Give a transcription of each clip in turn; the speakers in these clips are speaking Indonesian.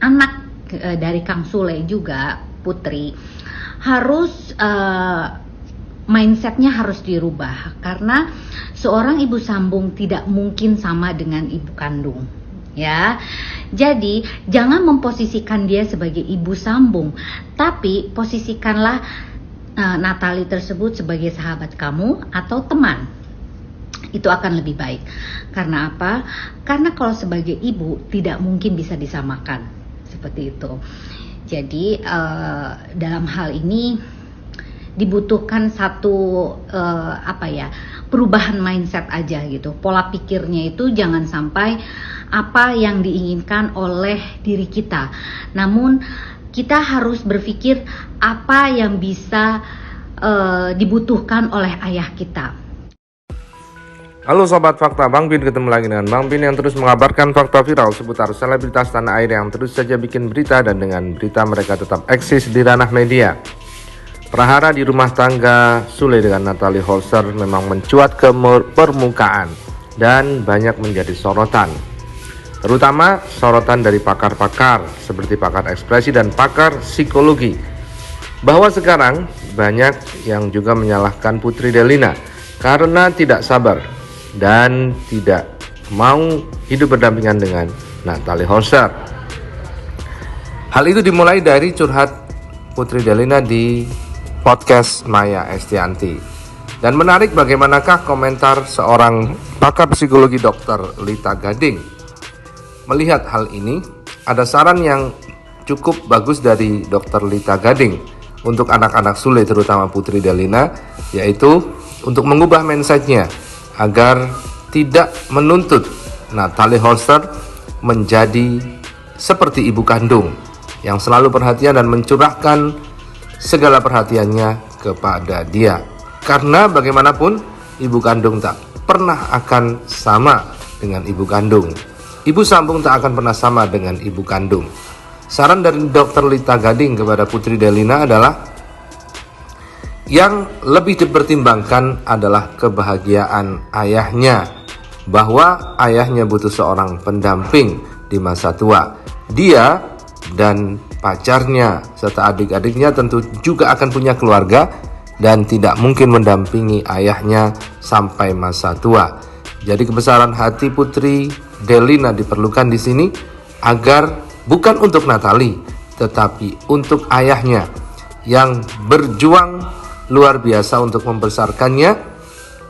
anak dari Kang Sule juga, Putri, harus mindsetnya harus dirubah, karena seorang ibu sambung tidak mungkin sama dengan ibu kandung, ya. Jadi jangan memposisikan dia sebagai ibu sambung, tapi posisikanlah Natalie tersebut sebagai sahabat kamu atau teman. Itu akan lebih baik. Karena apa? Karena kalau sebagai ibu tidak mungkin bisa disamakan seperti itu. Jadi dalam hal ini dibutuhkan satu perubahan mindset aja gitu. Pola pikirnya itu jangan sampai apa yang diinginkan oleh diri kita, namun kita harus berpikir apa yang bisa dibutuhkan oleh ayah kita. Halo Sobat Fakta, Bang Bin ketemu lagi dengan Bang Bin yang terus mengabarkan fakta viral seputar selebritas tanah air yang terus saja bikin berita, dan dengan berita mereka tetap eksis di ranah media. Prahara di rumah tangga Sule dengan Natalie Holzer memang mencuat ke permukaan dan banyak menjadi sorotan. Terutama sorotan dari pakar-pakar seperti pakar ekspresi dan pakar psikologi, bahwa sekarang banyak yang juga menyalahkan Putri Delina karena tidak sabar dan tidak mau hidup berdampingan dengan Natalie Holzer. Hal itu dimulai dari curhat Putri Delina di podcast Maya Estianti. Dan menarik bagaimanakah komentar seorang pakar psikologi Dr. Lita Gading. Melihat hal ini, ada saran yang cukup bagus dari Dr. Lita Gading untuk anak-anak Sule terutama Putri Delina, yaitu untuk mengubah mindsetnya agar tidak menuntut Natalie Holzer menjadi seperti ibu kandung yang selalu perhatian dan mencurahkan segala perhatiannya kepada dia. Karena bagaimanapun ibu kandung tak pernah akan sama dengan ibu kandung. Ibu sambung tak akan pernah sama dengan ibu kandung. Saran dari Dr. Lita Gading kepada Putri Delina adalah yang lebih dipertimbangkan adalah kebahagiaan ayahnya, bahwa ayahnya butuh seorang pendamping di masa tua. Dia dan pacarnya serta adik-adiknya tentu juga akan punya keluarga dan tidak mungkin mendampingi ayahnya sampai masa tua. Jadi kebesaran hati Putri Delina diperlukan di sini agar bukan untuk Natalie, tetapi untuk ayahnya yang berjuang luar biasa untuk membesarkannya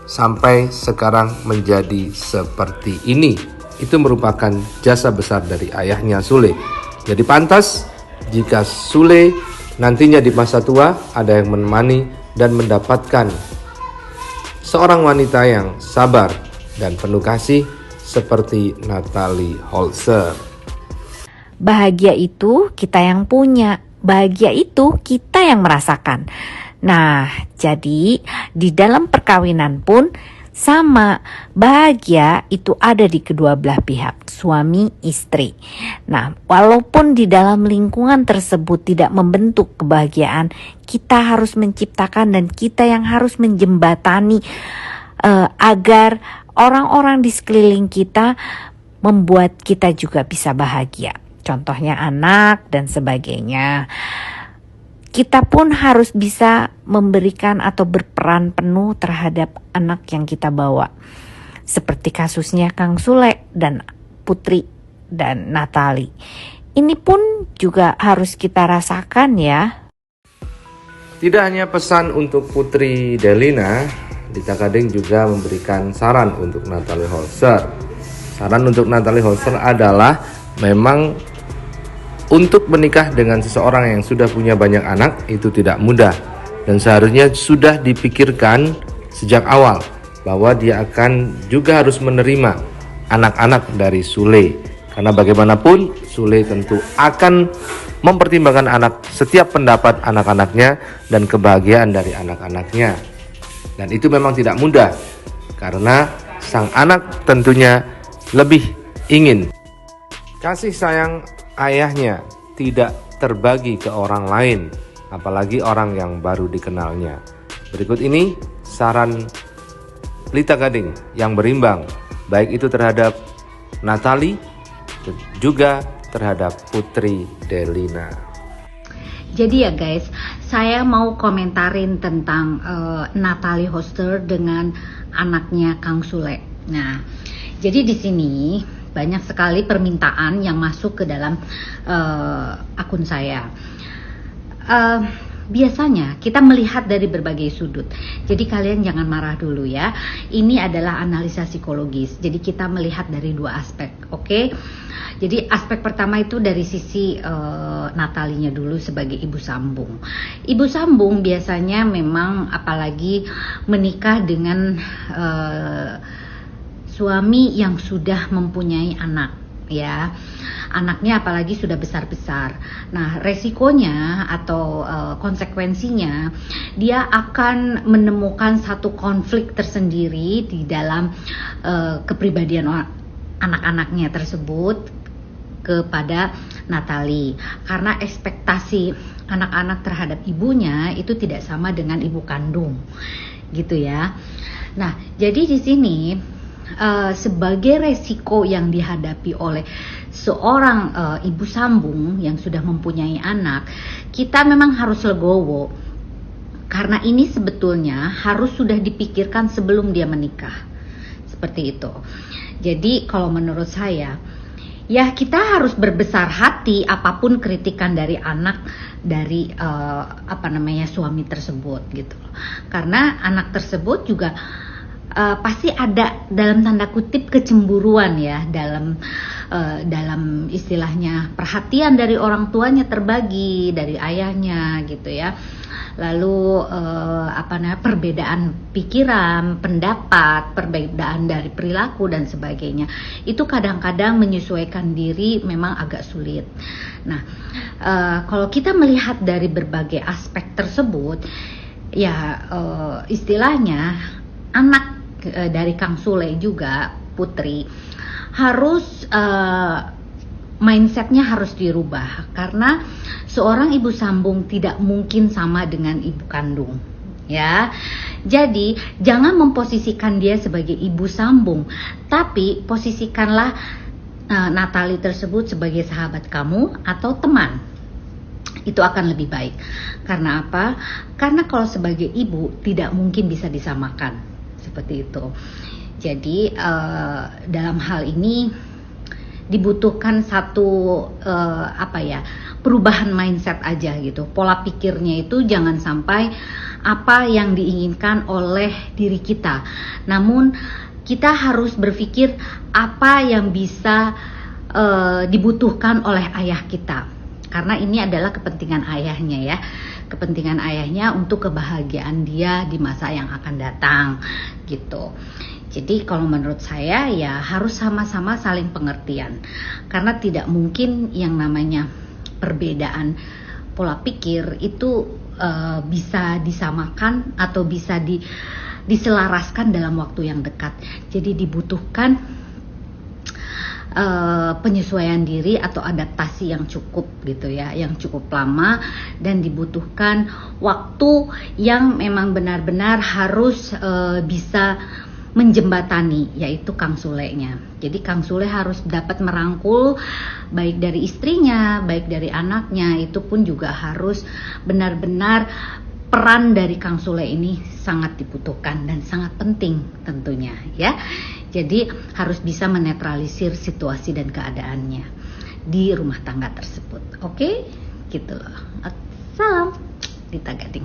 sampai sekarang menjadi seperti ini. Itu merupakan jasa besar dari ayahnya Sule. Jadi pantas jika Sule nantinya di masa tua ada yang menemani dan mendapatkan seorang wanita yang sabar dan penuh kasih seperti Natalie Holzer. Bahagia itu kita yang punya, bahagia itu kita yang merasakan. Nah, jadi di dalam perkawinan pun sama, bahagia itu ada di kedua belah pihak, suami istri. Nah, walaupun di dalam lingkungan tersebut tidak membentuk kebahagiaan, kita harus menciptakan dan kita yang harus menjembatani agar orang-orang di sekeliling kita membuat kita juga bisa bahagia. Contohnya anak dan sebagainya. Kita pun harus bisa memberikan atau berperan penuh terhadap anak yang kita bawa. Seperti kasusnya Kang Sule dan Putri dan Natalie. Ini pun juga harus kita rasakan ya. Tidak hanya pesan untuk Putri Delina, Lita Gading juga memberikan saran untuk Natalie Holzer. Saran untuk Natalie Holzer adalah memang untuk menikah dengan seseorang yang sudah punya banyak anak itu tidak mudah, dan seharusnya sudah dipikirkan sejak awal bahwa dia akan juga harus menerima anak-anak dari Sule, karena bagaimanapun Sule tentu akan mempertimbangkan setiap pendapat anak-anaknya dan kebahagiaan dari anak-anaknya, dan itu memang tidak mudah karena sang anak tentunya lebih ingin kasih sayang ayahnya tidak terbagi ke orang lain, apalagi orang yang baru dikenalnya. Berikut ini saran Lita Gading yang berimbang, baik itu terhadap Natalie juga terhadap Putri Delina. Jadi ya guys, saya mau komentarin tentang Natalie Hoster dengan anaknya Kang Sule. Nah, jadi di sini banyak sekali permintaan yang masuk ke dalam akun saya. Biasanya kita melihat dari berbagai sudut. Jadi kalian jangan marah dulu ya. Ini adalah analisa psikologis. Jadi kita melihat dari dua aspek, oke? Jadi aspek pertama itu dari sisi Natalinya dulu sebagai ibu sambung. Ibu sambung biasanya memang apalagi menikah dengan suami yang sudah mempunyai anak. Ya, anaknya apalagi sudah besar-besar. Nah, resikonya atau konsekuensinya dia akan menemukan satu konflik tersendiri di dalam kepribadian anak-anaknya tersebut kepada Natalie, karena ekspektasi anak-anak terhadap ibunya itu tidak sama dengan ibu kandung, gitu ya. Nah, jadi di sini sebagai resiko yang dihadapi oleh seorang ibu sambung yang sudah mempunyai anak, kita memang harus legowo, karena ini sebetulnya harus sudah dipikirkan sebelum dia menikah, seperti itu. Jadi kalau menurut saya, ya kita harus berbesar hati apapun kritikan dari anak dari suami tersebut, gitu. Karena anak tersebut juga pasti ada dalam tanda kutip kecemburuan ya, dalam istilahnya perhatian dari orang tuanya terbagi dari ayahnya, gitu ya. Lalu perbedaan pikiran, pendapat, perbedaan dari perilaku dan sebagainya. Itu kadang-kadang menyesuaikan diri memang agak sulit. Nah, kalau kita melihat dari berbagai aspek tersebut, ya istilahnya anak dari Kang Sule juga, Putri, harus mindsetnya harus dirubah, karena seorang ibu sambung tidak mungkin sama dengan ibu kandung, ya. Jadi jangan memposisikan dia sebagai ibu sambung, tapi posisikanlah Natalie tersebut sebagai sahabat kamu atau teman. Itu akan lebih baik. Karena apa? Karena kalau sebagai ibu tidak mungkin bisa disamakan. Seperti itu. Jadi dalam hal ini dibutuhkan satu perubahan mindset aja gitu. Pola pikirnya itu jangan sampai apa yang diinginkan oleh diri kita, namun kita harus berpikir apa yang bisa dibutuhkan oleh ayah kita, karena ini adalah kepentingan ayahnya ya. Kepentingan ayahnya untuk kebahagiaan dia di masa yang akan datang, gitu. Jadi kalau menurut saya ya harus sama-sama saling pengertian, karena tidak mungkin yang namanya perbedaan pola pikir itu bisa disamakan atau bisa diselaraskan dalam waktu yang dekat. Jadi dibutuhkan penyesuaian diri atau adaptasi yang cukup gitu ya, yang cukup lama, dan dibutuhkan waktu yang memang benar-benar harus bisa menjembatani, yaitu Kang Sule-nya. Jadi Kang Sule harus dapat merangkul baik dari istrinya, baik dari anaknya. Itu pun juga harus benar-benar, peran dari Kang Sule ini sangat dibutuhkan dan sangat penting tentunya ya. Jadi harus bisa menetralisir situasi dan keadaannya di rumah tangga tersebut. Oke? Gitu loh. Salam Dita Gading.